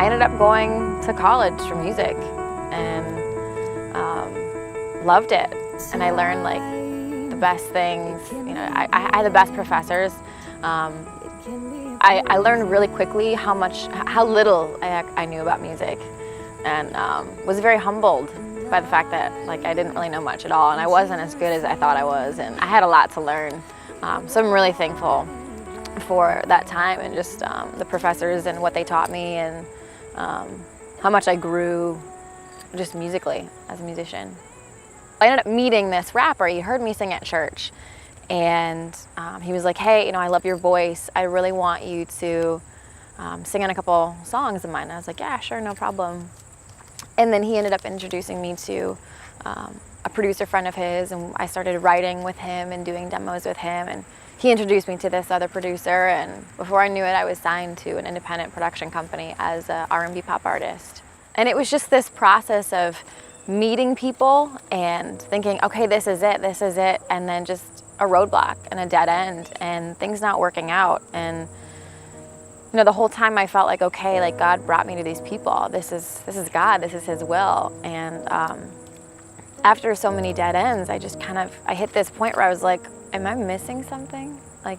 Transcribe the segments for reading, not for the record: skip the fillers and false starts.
I ended up going to college for music and loved it. And I learned like the best things. You know, I had the best professors. I learned really quickly how little I knew about music, and was very humbled by the fact that like I didn't really know much at all, and I wasn't as good as I thought I was, and I had a lot to learn. So I'm really thankful for that time and just the professors and what they taught me, and how much I grew just musically as a musician. I ended up meeting this rapper. He heard me sing at church, and he was like, hey, you know, I love your voice. I really want you to sing on a couple songs of mine. And I was like, yeah, sure, no problem. And then he ended up introducing me to a producer friend of his, and I started writing with him and doing demos with him. And he introduced me to this other producer, and before I knew it, I was signed to an independent production company as a R&B pop artist. And it was just this process of meeting people and thinking, okay, this is it, and then just a roadblock and a dead end and things not working out. And you know, the whole time I felt like, okay, like God brought me to these people. This is God, this is His will. And after so many dead ends, I hit this point where I was like, am I missing something? Like,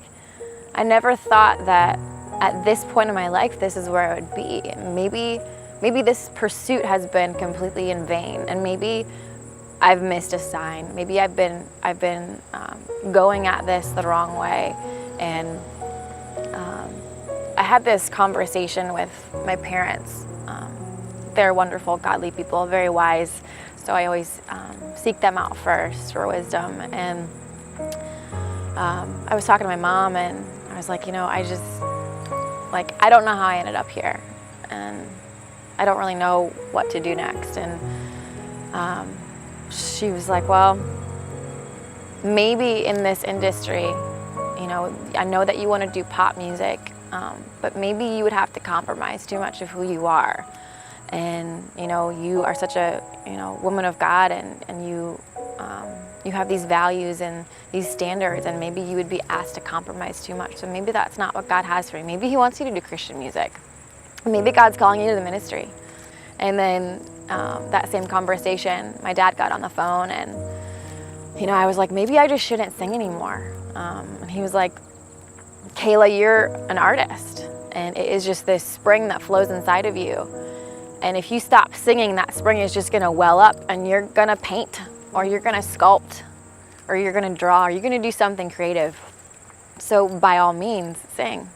I never thought that at this point in my life, this is where I would be. And maybe this pursuit has been completely in vain, and maybe I've missed a sign. Maybe I've been going at this the wrong way. And I had this conversation with my parents. They're wonderful, godly people, very wise. So I always seek them out first for wisdom. And I was talking to my mom, and I was like, you know, I don't know how I ended up here, and I don't really know what to do next. And she was like, well, maybe in this industry, you know, I know that you want to do pop music, but maybe you would have to compromise too much of who you are. And, you know, you are such a, you know, woman of God, and you have these values and these standards, and maybe you would be asked to compromise too much. So maybe that's not what God has for you. Maybe He wants you to do Christian music. Maybe God's calling you to the ministry. And then that same conversation, my dad got on the phone, and you know, I was like, maybe I just shouldn't sing anymore. And he was like, Kayla, you're an artist, and it is just this spring that flows inside of you. And if you stop singing, that spring is just gonna well up, and you're gonna paint, or you're gonna sculpt, or you're gonna draw, or you're gonna do something creative. So by all means, sing,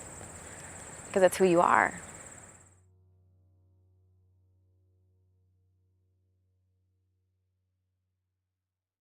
because that's who you are.